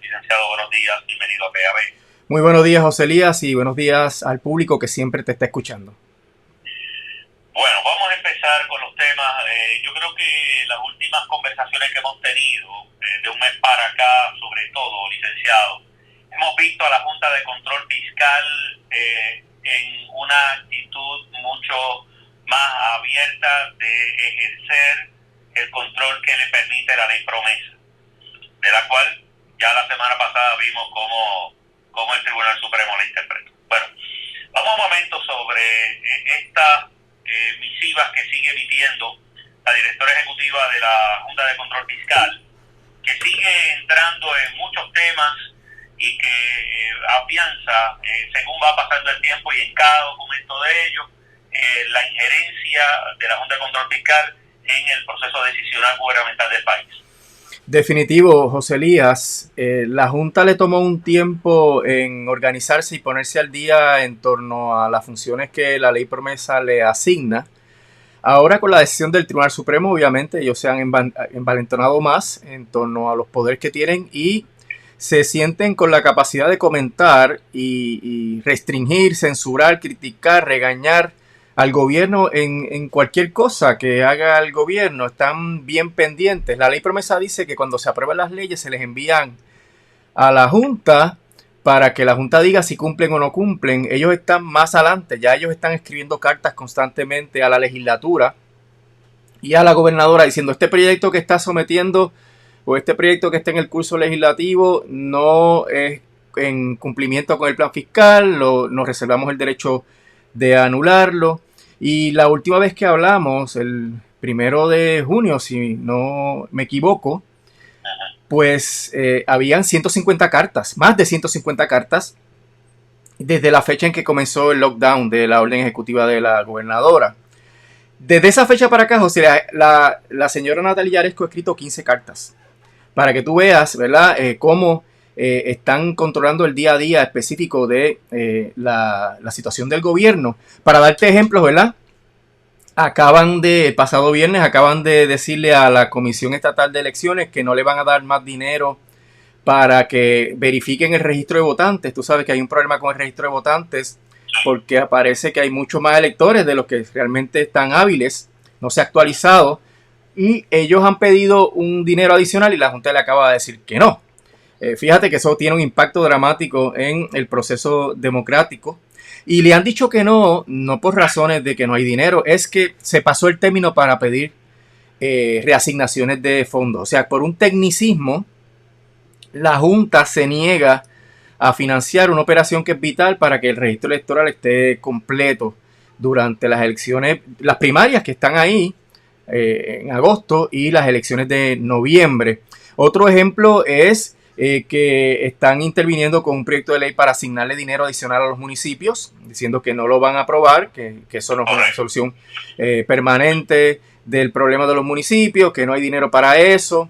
Licenciado, buenos días, bienvenido a PAB. Muy buenos días, José Elías, y buenos días al público que siempre te está escuchando. Bueno, vamos a empezar con los temas. Yo creo que las últimas conversaciones que hemos tenido, de un mes para acá, sobre todo, licenciado, hemos visto a la Junta de Control Fiscal en una actitud mucho más abierta de ejercer el control que le permite la ley promesa, de la cual ya la semana pasada vimos cómo el Tribunal Supremo la interpretó. Bueno, vamos un momento sobre estas misivas que sigue emitiendo la directora ejecutiva de la Junta de Control Fiscal, que sigue entrando en muchos temas y que afianza, según va pasando el tiempo y en cada documento de ellos, la injerencia de la Junta de Control Fiscal en el proceso decisional gubernamental del país. Definitivo, José Elías. La Junta le tomó un tiempo en organizarse y ponerse al día en torno a las funciones que la ley promesa le asigna. Ahora, con la decisión del Tribunal Supremo, obviamente ellos se han envalentonado más en torno a los poderes que tienen y se sienten con la capacidad de comentar y restringir, censurar, criticar, regañar al gobierno en cualquier cosa que haga el gobierno. Están bien pendientes. La ley promesa dice que cuando se aprueban las leyes se les envían a la Junta para que la Junta diga si cumplen o no cumplen. Ellos están más adelante, ya ellos están escribiendo cartas constantemente a la legislatura y a la gobernadora diciendo: este proyecto que está sometiendo o este proyecto que está en el curso legislativo no es en cumplimiento con el plan fiscal, nos reservamos el derecho de anularlo. Y la última vez que hablamos, el 1 de junio, si no me equivoco, pues habían 150 cartas, más de 150 cartas, desde la fecha en que comenzó el lockdown de la orden ejecutiva de la gobernadora. Desde esa fecha para acá, José, la señora Natalia Yaresco ha escrito 15 cartas, para que tú veas, ¿verdad?, cómo están controlando el día a día específico de la situación del gobierno. Para darte ejemplos, ¿verdad? El pasado viernes acaban de decirle a la Comisión Estatal de Elecciones que no le van a dar más dinero para que verifiquen el registro de votantes. Tú sabes que hay un problema con el registro de votantes porque aparece que hay muchos más electores de los que realmente están hábiles, no se ha actualizado, y ellos han pedido un dinero adicional y la Junta le acaba de decir que no. Fíjate que eso tiene un impacto dramático en el proceso democrático. Y le han dicho que no por razones de que no hay dinero, es que se pasó el término para pedir reasignaciones de fondos. O sea, por un tecnicismo, la Junta se niega a financiar una operación que es vital para que el registro electoral esté completo durante las elecciones, las primarias que están ahí en agosto y las elecciones de noviembre. Otro ejemplo es que están interviniendo con un proyecto de ley para asignarle dinero adicional a los municipios, diciendo que no lo van a aprobar, que eso no es una solución permanente del problema de los municipios, que no hay dinero para eso.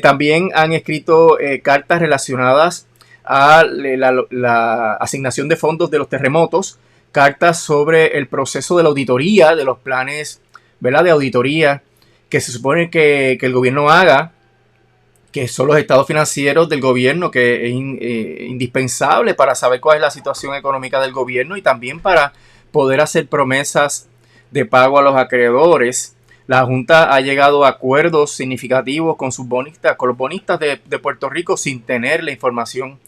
También han escrito cartas relacionadas a la asignación de fondos de los terremotos, cartas sobre el proceso de la auditoría, de los planes, ¿verdad?, de auditoría que se supone que el gobierno haga, que son los estados financieros del gobierno, que es indispensable para saber cuál es la situación económica del gobierno y también para poder hacer promesas de pago a los acreedores. La Junta ha llegado a acuerdos significativos con sus bonistas, con los bonistas de Puerto Rico, sin tener la información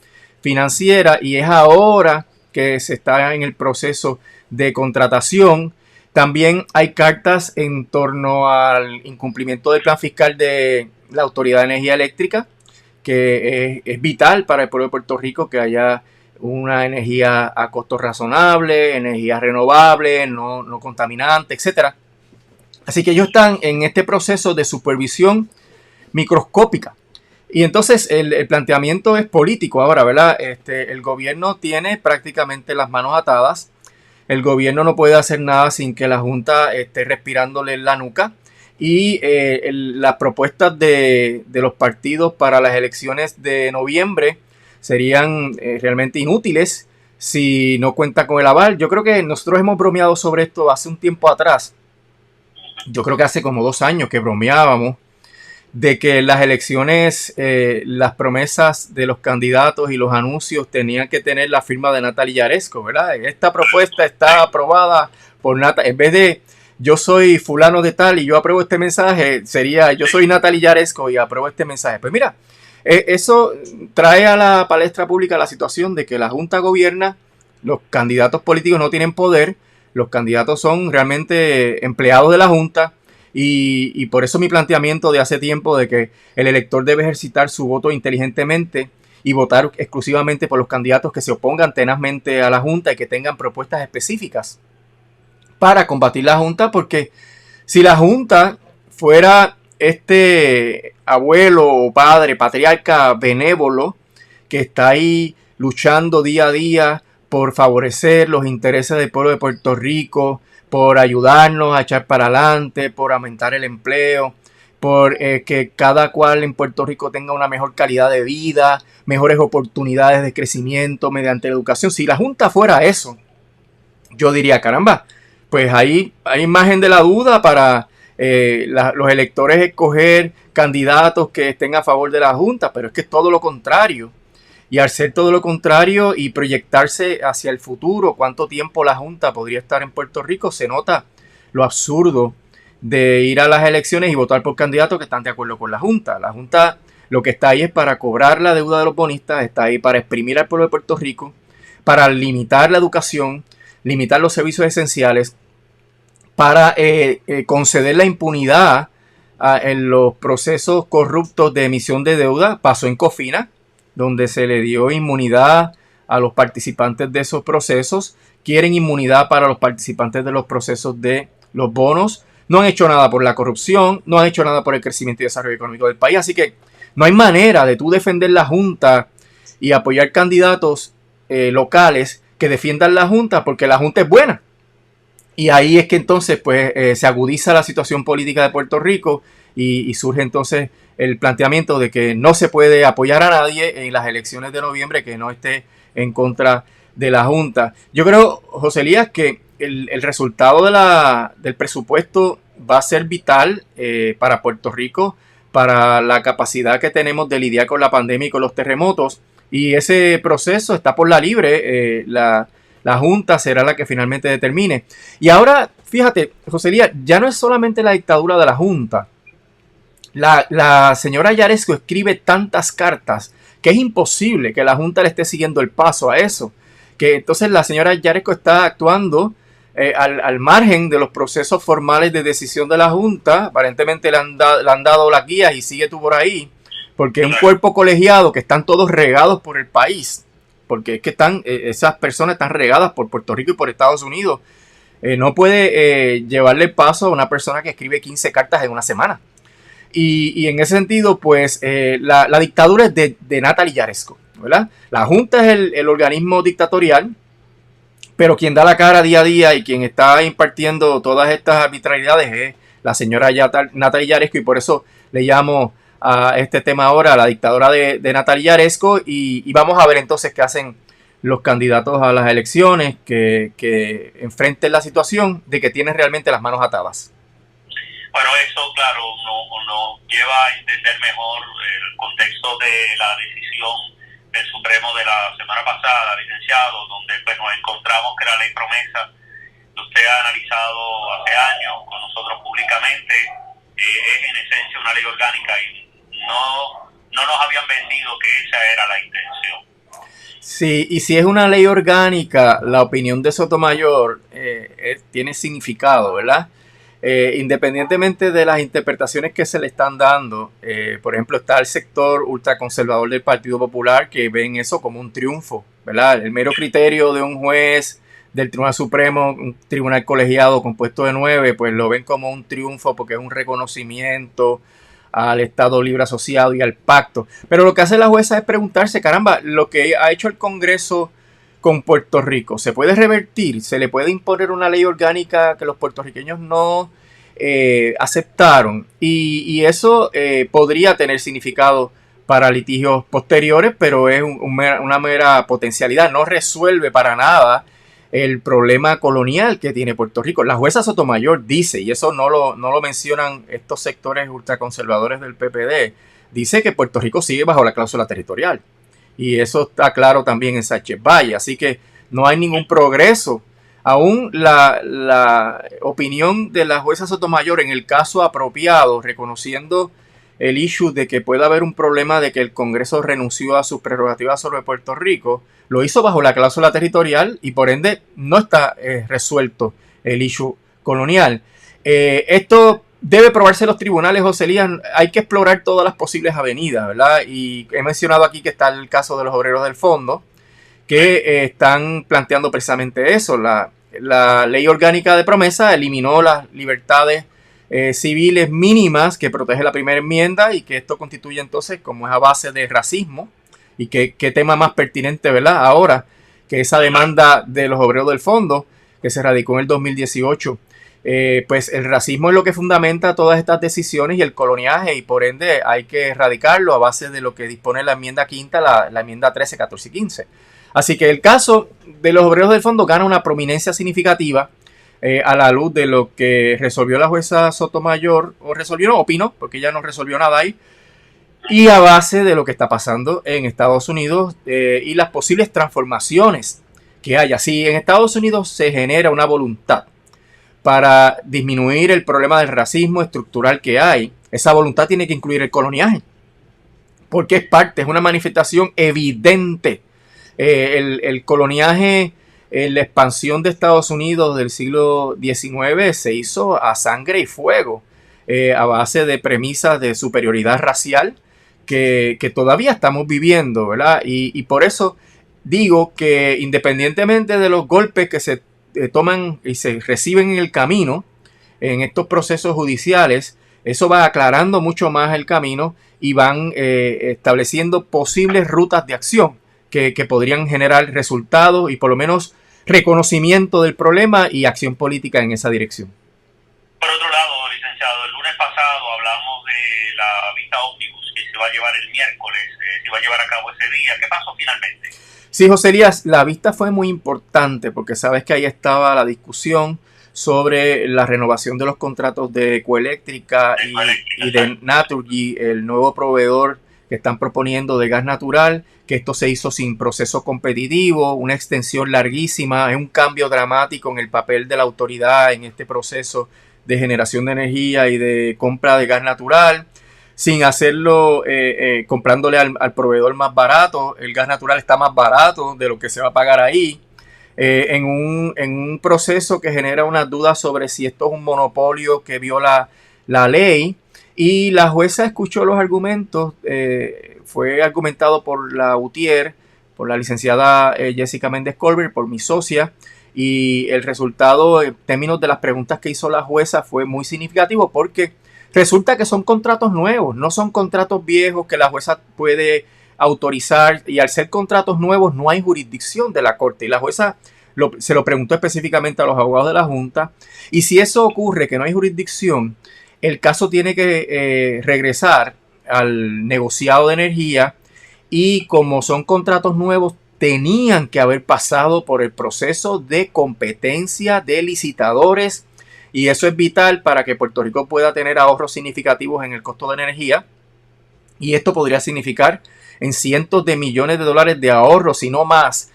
financiera, y es ahora que se está en el proceso de contratación. También hay cartas en torno al incumplimiento del plan fiscal de la Autoridad de Energía Eléctrica, que es vital para el pueblo de Puerto Rico que haya una energía a costo razonable, energía renovable, no contaminante, etcétera. Así que ellos están en este proceso de supervisión microscópica. Y entonces el planteamiento es político ahora, ¿verdad? El gobierno tiene prácticamente las manos atadas. El gobierno no puede hacer nada sin que la Junta esté respirándole en la nuca. Y las propuestas de los partidos para las elecciones de noviembre serían realmente inútiles si no cuenta con el aval. Yo creo que nosotros hemos bromeado sobre esto hace un tiempo atrás. Yo creo que hace como 2 años que bromeábamos de que en las elecciones las promesas de los candidatos y los anuncios tenían que tener la firma de Natalia Yaresco, ¿verdad? Esta propuesta está aprobada por Natalia. En vez de yo soy fulano de tal y yo apruebo este mensaje, sería yo soy Natalia Yaresco y apruebo este mensaje. Pues mira, eso trae a la palestra pública la situación de que la Junta gobierna, los candidatos políticos no tienen poder, los candidatos son realmente empleados de la Junta. Y por eso mi planteamiento de hace tiempo de que el elector debe ejercitar su voto inteligentemente y votar exclusivamente por los candidatos que se opongan tenazmente a la Junta y que tengan propuestas específicas para combatir la Junta, porque si la Junta fuera este abuelo o padre, patriarca benévolo que está ahí luchando día a día por favorecer los intereses del pueblo de Puerto Rico, por ayudarnos a echar para adelante, por aumentar el empleo, por que cada cual en Puerto Rico tenga una mejor calidad de vida, mejores oportunidades de crecimiento mediante la educación. Si la Junta fuera eso, yo diría, caramba, pues ahí hay margen de la duda para los electores escoger candidatos que estén a favor de la Junta, pero es que es todo lo contrario. Y al ser todo lo contrario y proyectarse hacia el futuro, cuánto tiempo la Junta podría estar en Puerto Rico, se nota lo absurdo de ir a las elecciones y votar por candidatos que están de acuerdo con la Junta. La Junta lo que está ahí es para cobrar la deuda de los bonistas, está ahí para exprimir al pueblo de Puerto Rico, para limitar la educación, limitar los servicios esenciales, para conceder la impunidad en los procesos corruptos de emisión de deuda. Pasó en Cofina, donde se le dio inmunidad a los participantes de esos procesos. Quieren inmunidad para los participantes de los procesos de los bonos. No han hecho nada por la corrupción, no han hecho nada por el crecimiento y desarrollo económico del país. Así que no hay manera de tú defender la Junta y apoyar candidatos locales que defiendan la Junta, porque la Junta es buena. Y ahí es que entonces pues se agudiza la situación política de Puerto Rico y surge entonces el planteamiento de que no se puede apoyar a nadie en las elecciones de noviembre que no esté en contra de la Junta. Yo creo, José Elías, que el resultado del presupuesto va a ser vital para Puerto Rico, para la capacidad que tenemos de lidiar con la pandemia y con los terremotos. Y ese proceso está por la libre. La Junta será la que finalmente determine. Y ahora, fíjate, José Elías, ya no es solamente la dictadura de la Junta. La señora Yaresco escribe tantas cartas que es imposible que la Junta le esté siguiendo el paso a eso. Que entonces la señora Yaresco está actuando al margen de los procesos formales de decisión de la Junta. Aparentemente le han dado las guías y sigue tú por ahí. Porque es un cuerpo colegiado que están todos regados por el país. Porque es que esas personas están regadas por Puerto Rico y por Estados Unidos. No puede llevarle paso a una persona que escribe 15 cartas en una semana. Y en ese sentido, pues, la dictadura es de Natalia Yaresco, ¿verdad? La Junta es el organismo dictatorial, pero quien da la cara día a día y quien está impartiendo todas estas arbitrariedades es la señora Natalia Yaresco, y por eso le llamo a este tema ahora la dictadura de Natalia Yaresco, y vamos a ver entonces qué hacen los candidatos a las elecciones que enfrenten la situación de que tienen realmente las manos atadas. Bueno, eso, claro, nos lleva a entender mejor el contexto de la decisión del Supremo de la semana pasada, licenciado, donde pues nos encontramos que la ley promesa que usted ha analizado hace años con nosotros públicamente es en esencia una ley orgánica y no nos habían vendido que esa era la intención. Sí, y si es una ley orgánica, la opinión de Sotomayor tiene significado, ¿verdad? Independientemente de las interpretaciones que se le están dando, por ejemplo, está el sector ultraconservador del Partido Popular que ven eso como un triunfo, ¿verdad? El mero criterio de un juez del Tribunal Supremo, un tribunal colegiado compuesto de 9, pues lo ven como un triunfo porque es un reconocimiento al Estado Libre Asociado y al pacto. Pero lo que hace la jueza es preguntarse, caramba, lo que ha hecho el Congreso con Puerto Rico, ¿se puede revertir? ¿Se le puede imponer una ley orgánica que los puertorriqueños no aceptaron? Y eso podría tener significado para litigios posteriores, pero es una mera potencialidad. No resuelve para nada el problema colonial que tiene Puerto Rico. La jueza Sotomayor dice, y eso no lo mencionan estos sectores ultraconservadores del PPD, dice que Puerto Rico sigue bajo la cláusula territorial. Y eso está claro también en Sánchez Valle. Así que no hay ningún progreso. Aún la opinión de la jueza Sotomayor en el caso apropiado, reconociendo el issue de que pueda haber un problema de que el Congreso renunció a sus prerrogativas sobre Puerto Rico, lo hizo bajo la cláusula territorial y por ende no está resuelto el issue colonial. Esto debe probarse en los tribunales, José Elías. Hay que explorar todas las posibles avenidas, ¿verdad? Y he mencionado aquí que está el caso de los obreros del fondo, que están planteando precisamente eso. La ley orgánica de promesa eliminó las libertades civiles mínimas que protege la primera enmienda y que esto constituye entonces como es a base de racismo. Y qué tema más pertinente, ¿verdad? Ahora que esa demanda de los obreros del fondo que se radicó en el 2018, pues el racismo es lo que fundamenta todas estas decisiones y el coloniaje, y por ende hay que erradicarlo a base de lo que dispone la enmienda quinta, la enmienda 13, 14 y 15. Así que el caso de los obreros del fondo gana una prominencia significativa a la luz de lo que resolvió la jueza Sotomayor, o resolvió, no, opinó, porque ella no resolvió nada ahí, y a base de lo que está pasando en Estados Unidos y las posibles transformaciones que haya. Si en Estados Unidos se genera una voluntad para disminuir el problema del racismo estructural que hay, esa voluntad tiene que incluir el coloniaje, porque es una manifestación evidente. El coloniaje, la expansión de Estados Unidos del siglo XIX se hizo a sangre y fuego, a base de premisas de superioridad racial que todavía estamos viviendo, ¿verdad? Y por eso digo que independientemente de los golpes que se toman y se reciben en el camino, en estos procesos judiciales, eso va aclarando mucho más el camino y van estableciendo posibles rutas de acción que podrían generar resultados y por lo menos reconocimiento del problema y acción política en esa dirección. Por otro lado, licenciado, el lunes pasado hablamos de la vista ómnibus que se va a llevar el miércoles, se va a llevar a cabo ese día. ¿Qué pasó finalmente? Sí, José Elías, la vista fue muy importante porque sabes que ahí estaba la discusión sobre la renovación de los contratos de Ecoeléctrica y de Naturgy, el nuevo proveedor que están proponiendo de gas natural, que esto se hizo sin proceso competitivo, una extensión larguísima, es un cambio dramático en el papel de la autoridad en este proceso de generación de energía y de compra de gas natural, sin hacerlo comprándole al proveedor más barato. El gas natural está más barato de lo que se va a pagar ahí, en un proceso que genera unas dudas sobre si esto es un monopolio que viola la ley. Y la jueza escuchó los argumentos, fue argumentado por la UTIER, por la licenciada Jessica Méndez Colbert, por mi socia, y el resultado en términos de las preguntas que hizo la jueza fue muy significativo porque resulta que son contratos nuevos, no son contratos viejos que la jueza puede autorizar, y al ser contratos nuevos no hay jurisdicción de la Corte, y la jueza se lo preguntó específicamente a los abogados de la Junta, y si eso ocurre, que no hay jurisdicción, el caso tiene que regresar al negociado de energía, y como son contratos nuevos, tenían que haber pasado por el proceso de competencia de licitadores, y eso es vital para que Puerto Rico pueda tener ahorros significativos en el costo de energía, y esto podría significar en cientos de millones de dólares de ahorros, si no más,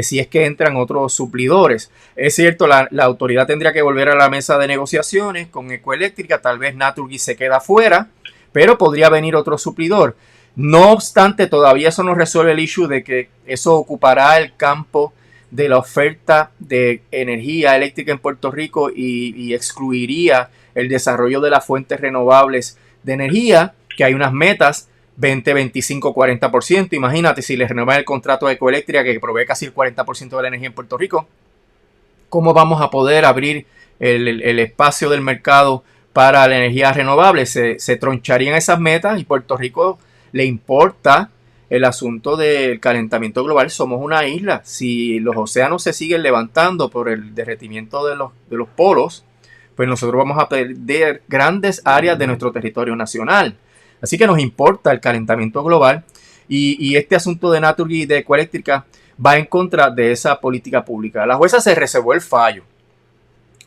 si es que entran otros suplidores. Es cierto, la autoridad tendría que volver a la mesa de negociaciones con Ecoeléctrica, tal vez Naturgy se queda fuera, pero podría venir otro suplidor. No obstante, todavía eso no resuelve el issue de que eso ocupará el campo de la oferta de energía eléctrica en Puerto Rico y excluiría el desarrollo de las fuentes renovables de energía, que hay unas metas 20, 25, 40%. Imagínate si les renovan el contrato de Ecoeléctrica que provee casi el 40% de la energía en Puerto Rico. ¿Cómo vamos a poder abrir el espacio del mercado para la energía renovable? Se troncharían esas metas, y Puerto Rico le importa el asunto del calentamiento global. Somos una isla. Si los océanos se siguen levantando por el derretimiento de los polos, pues nosotros vamos a perder grandes áreas de nuestro territorio nacional. Así que nos importa el calentamiento global, y este asunto de Naturgy y de Ecoeléctrica va en contra de esa política pública. La jueza se reservó el fallo.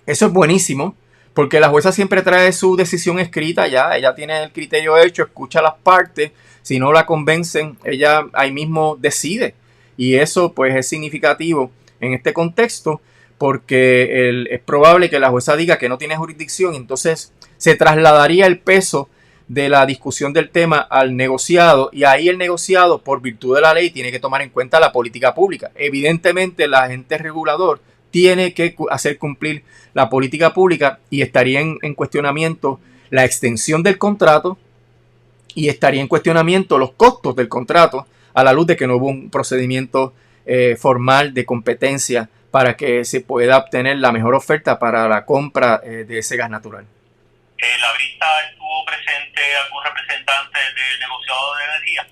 Eso es buenísimo, porque la jueza siempre trae su decisión escrita ya, ella tiene el criterio hecho, escucha las partes, si no la convencen, ella ahí mismo decide. Y eso pues es significativo en este contexto, porque es probable que la jueza diga que no tiene jurisdicción, y entonces se trasladaría el peso de la discusión del tema al negociado, y ahí el negociado, por virtud de la ley, tiene que tomar en cuenta la política pública. Evidentemente, el agente regulador tiene que hacer cumplir la política pública, y estaría en cuestionamiento la extensión del contrato, y estaría en cuestionamiento los costos del contrato, a la luz de que no hubo un procedimiento formal de competencia para que se pueda obtener la mejor oferta para la compra de ese gas natural. ¿En la vista estuvo presente algún representante del negociado de energía?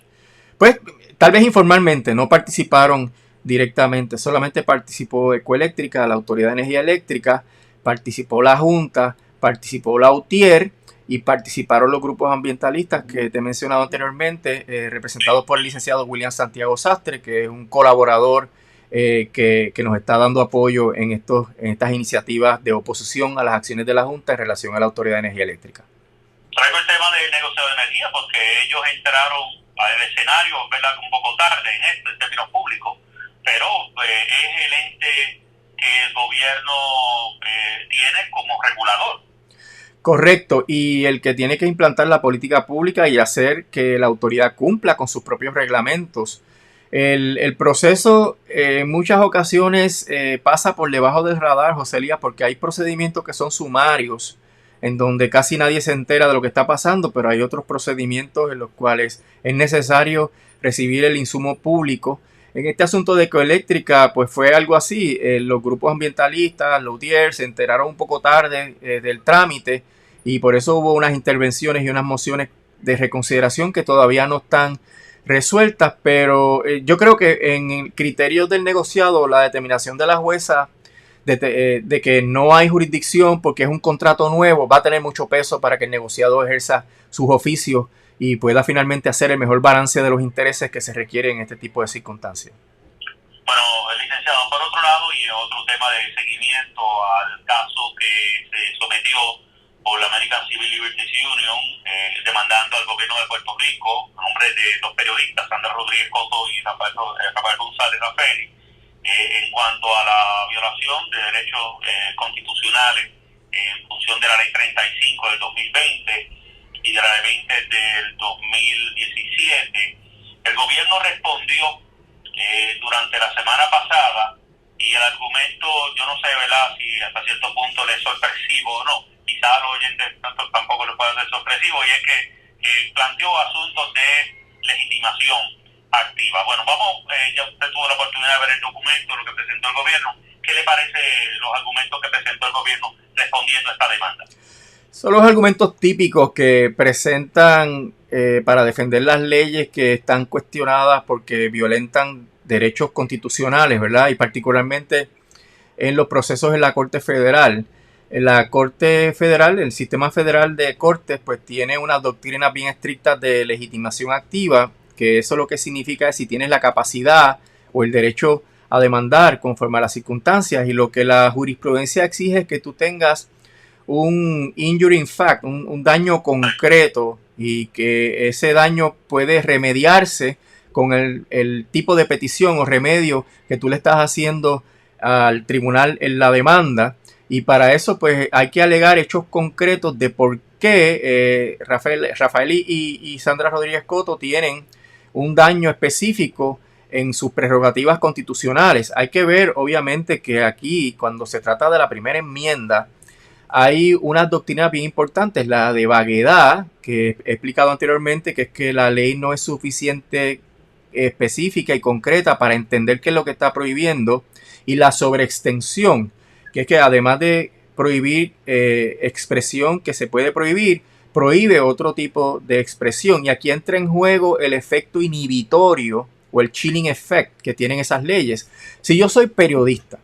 Pues tal vez informalmente, no participaron directamente, solamente participó Ecoeléctrica, la Autoridad de Energía Eléctrica, participó la Junta, participó la UTIER y participaron los grupos ambientalistas que te he mencionado anteriormente, representados por el licenciado William Santiago Sastre, que es un colaborador que nos está dando apoyo en estas iniciativas de oposición a las acciones de la Junta en relación a la Autoridad de Energía Eléctrica. Traigo el tema del negociado de energía porque ellos entraron al escenario, ¿verdad?, un poco tarde en términos públicos, pero es el ente que el gobierno tiene como regulador. Correcto, y el que tiene que implantar la política pública y hacer que la autoridad cumpla con sus propios reglamentos. El proceso en muchas ocasiones pasa por debajo del radar, José Elías, porque hay procedimientos que son sumarios, en donde casi nadie se entera de lo que está pasando, pero hay otros procedimientos en los cuales es necesario recibir el insumo público. En este asunto de Ecoeléctrica, pues fue algo así. Los grupos ambientalistas, los UTIER, se enteraron un poco tarde del trámite, y por eso hubo unas intervenciones y unas mociones de reconsideración que todavía no están resueltas, pero yo creo que en el criterio del negociado, la determinación de la jueza de que no hay jurisdicción porque es un contrato nuevo, va a tener mucho peso para que el negociado ejerza sus oficios y pueda finalmente hacer el mejor balance de los intereses que se requieren en este tipo de circunstancias. Bueno, licenciado, por otro lado, y otro tema de seguimiento al caso que se sometió por la American Civil Liberties Union, demandando al gobierno de Puerto Rico, a nombre de dos periodistas, Sandra Rodríguez Coto y Rafael González Rafael, en cuanto a la violación de derechos constitucionales en función de la Ley 35 del 2020 y de la Ley 20 del 2017. El gobierno respondió durante la semana pasada, y el argumento, yo no sé, ¿verdad?, si hasta cierto punto le es sorpresivo o no, quizá a los oyentes tampoco les pueda ser sorpresivo, y es que planteó asuntos de legitimación activa. Bueno, ya usted tuvo la oportunidad de ver el documento, lo que presentó el gobierno. ¿Qué le parece los argumentos que presentó el gobierno respondiendo a esta demanda? Son los argumentos típicos que presentan para defender las leyes que están cuestionadas porque violentan derechos constitucionales, ¿verdad? Y particularmente en los procesos en la Corte Federal. En la Corte Federal, el sistema federal de cortes, pues tiene unas doctrinas bien estrictas de legitimación activa, que eso lo que significa es si tienes la capacidad o el derecho a demandar conforme a las circunstancias, y lo que la jurisprudencia exige es que tú tengas un injury in fact, un daño concreto, y que ese daño puede remediarse con el tipo de petición o remedio que tú le estás haciendo al tribunal en la demanda. Y para eso pues hay que alegar hechos concretos de por qué Rafael y Sandra Rodríguez Coto tienen un daño específico en sus prerrogativas constitucionales. Hay que ver, obviamente, que aquí, cuando se trata de la primera enmienda, hay unas doctrinas bien importantes, la de vaguedad, que he explicado anteriormente, que es que la ley no es suficiente específica y concreta para entender qué es lo que está prohibiendo, y la sobreextensión, que es que además de prohibir expresión que se puede prohibir, prohíbe otro tipo de expresión, y aquí entra en juego el efecto inhibitorio o el chilling effect que tienen esas leyes. Si yo soy periodista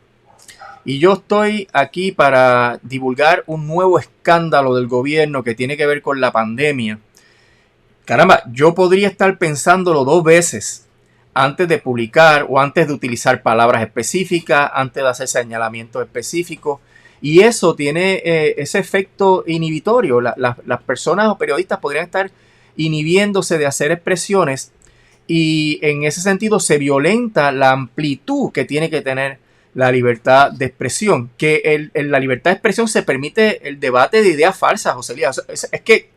y yo estoy aquí para divulgar un nuevo escándalo del gobierno que tiene que ver con la pandemia, caramba, yo podría estar pensándolo 2 veces antes de publicar o antes de utilizar palabras específicas, antes de hacer señalamientos específicos. Y eso tiene ese efecto inhibitorio. Las personas o periodistas podrían estar inhibiéndose de hacer expresiones y en ese sentido se violenta la amplitud que tiene que tener la libertad de expresión. Que en la libertad de expresión se permite el debate de ideas falsas, José Elías. Es que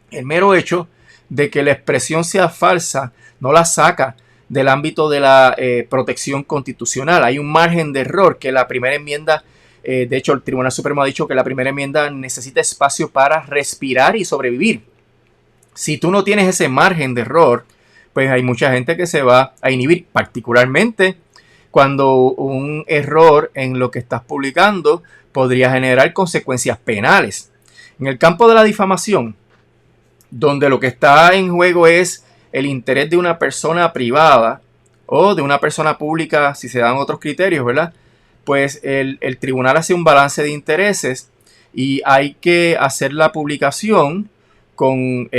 el mero hecho de que la expresión sea falsa no la saca del ámbito de la protección constitucional. Hay un margen de error que la primera enmienda, de hecho el Tribunal Supremo ha dicho que la primera enmienda necesita espacio para respirar y sobrevivir. Si tú no tienes ese margen de error, pues hay mucha gente que se va a inhibir, particularmente cuando un error en lo que estás publicando podría generar consecuencias penales. En el campo de la difamación, donde lo que está en juego es el interés de una persona privada o de una persona pública, si se dan otros criterios, ¿verdad? Pues el tribunal hace un balance de intereses y hay que hacer la publicación con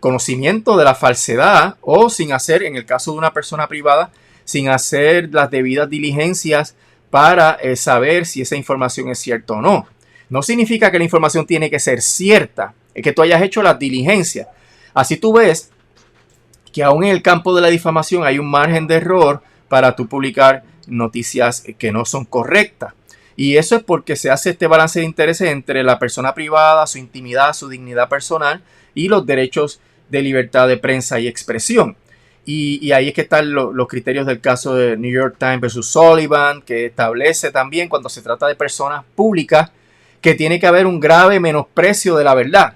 conocimiento de la falsedad o sin hacer, en el caso de una persona privada, sin hacer las debidas diligencias para saber si esa información es cierta o no. No significa que la información tiene que ser cierta, es que tú hayas hecho las diligencias. Así tú ves que aún en el campo de la difamación hay un margen de error para tú publicar noticias que no son correctas. Y eso es porque se hace este balance de intereses entre la persona privada, su intimidad, su dignidad personal y los derechos de libertad de prensa y expresión. Y ahí es que están los criterios del caso de New York Times versus Sullivan, que establece también cuando se trata de personas públicas que tiene que haber un grave menosprecio de la verdad.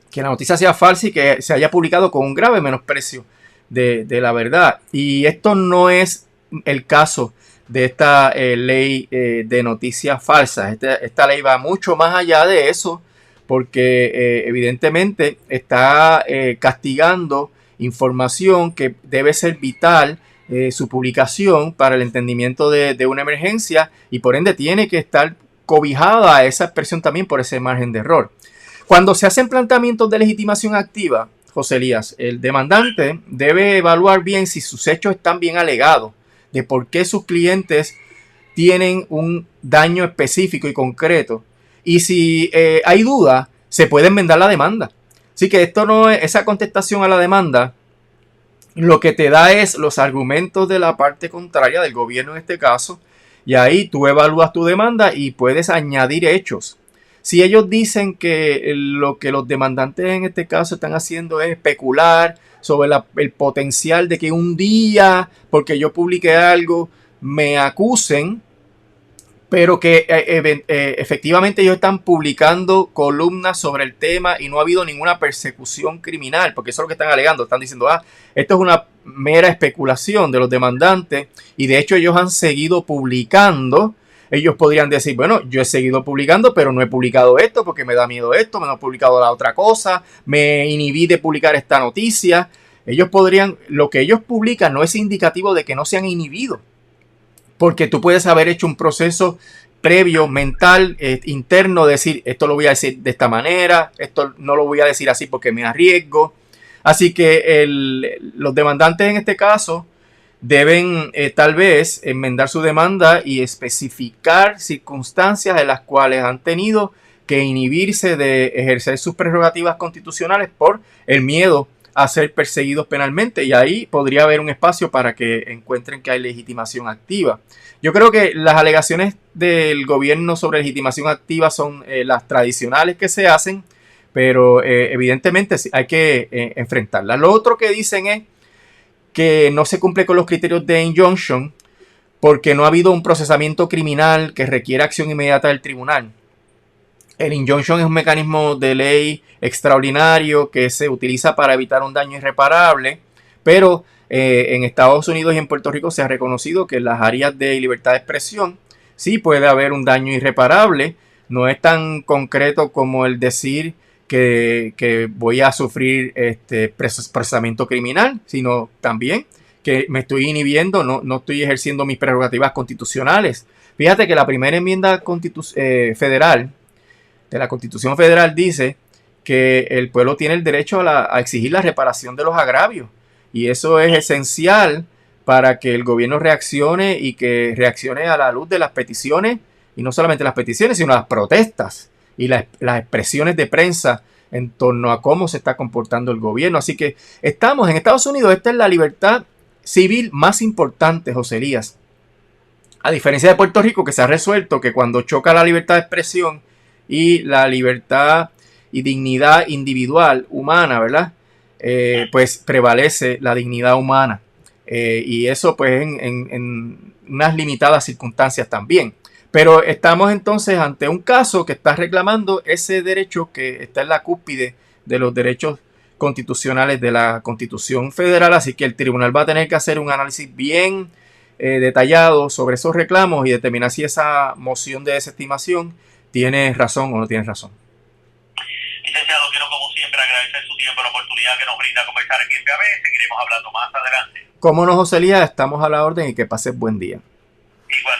Que la noticia sea falsa y que se haya publicado con un grave menosprecio de la verdad. Y esto no es el caso de esta ley de noticias falsas. Esta ley va mucho más allá de eso porque evidentemente está castigando información que debe ser vital su publicación para el entendimiento de una emergencia y por ende tiene que estar cobijada a esa expresión también por ese margen de error. Cuando se hacen planteamientos de legitimación activa, José Elías, el demandante debe evaluar bien si sus hechos están bien alegados, de por qué sus clientes tienen un daño específico y concreto. Y si hay duda, se puede enmendar la demanda. Así que esto no es, esa contestación a la demanda, lo que te da es los argumentos de la parte contraria del gobierno en este caso, y ahí tú evalúas tu demanda y puedes añadir hechos. Si ellos dicen que lo que los demandantes en este caso están haciendo es especular sobre el potencial de que un día, porque yo publiqué algo, me acusen, pero que efectivamente ellos están publicando columnas sobre el tema y no ha habido ninguna persecución criminal, porque eso es lo que están alegando. Están diciendo, esto es una mera especulación de los demandantes y de hecho ellos han seguido publicando. Ellos podrían decir, bueno, yo he seguido publicando, pero no he publicado esto porque me da miedo esto, me he publicado la otra cosa, me inhibí de publicar esta noticia. Ellos podrían, lo que ellos publican no es indicativo de que no se han inhibido, porque tú puedes haber hecho un proceso previo, mental, interno, decir, esto lo voy a decir de esta manera, esto no lo voy a decir así porque me arriesgo. Así que los demandantes en este caso deben tal vez enmendar su demanda y especificar circunstancias en las cuales han tenido que inhibirse de ejercer sus prerrogativas constitucionales por el miedo a ser perseguidos penalmente, y ahí podría haber un espacio para que encuentren que hay legitimación activa. Yo creo que las alegaciones del gobierno sobre legitimación activa son las tradicionales que se hacen, pero evidentemente hay que enfrentarlas. Lo otro que dicen es que no se cumple con los criterios de injunction porque no ha habido un procesamiento criminal que requiera acción inmediata del tribunal. El injunction es un mecanismo de ley extraordinario que se utiliza para evitar un daño irreparable, pero en Estados Unidos y en Puerto Rico se ha reconocido que en las áreas de libertad de expresión sí puede haber un daño irreparable. No es tan concreto como el decir que voy a sufrir procesamiento criminal, sino también que me estoy inhibiendo, no estoy ejerciendo mis prerrogativas constitucionales. Fíjate que la primera enmienda federal de la Constitución Federal dice que el pueblo tiene el derecho a exigir la reparación de los agravios. Y eso es esencial para que el gobierno reaccione y que reaccione a la luz de las peticiones, y no solamente las peticiones, sino las protestas y las expresiones de prensa en torno a cómo se está comportando el gobierno. Así que estamos en Estados Unidos, esta es la libertad civil más importante, José Elías. A diferencia de Puerto Rico, que se ha resuelto que cuando choca la libertad de expresión y la libertad y dignidad individual humana, ¿verdad? Pues prevalece la dignidad humana. Y eso pues en unas limitadas circunstancias también. Pero estamos entonces ante un caso que está reclamando ese derecho que está en la cúspide de los derechos constitucionales de la Constitución Federal, así que el tribunal va a tener que hacer un análisis bien detallado sobre esos reclamos y determinar si esa moción de desestimación tiene razón o no tiene razón. Licenciado, quiero como siempre agradecer su tiempo y la oportunidad que nos brinda conversar aquí en PAB. Seguiremos hablando más adelante. Como no, José Elías, estamos a la orden y que pases buen día. Igual.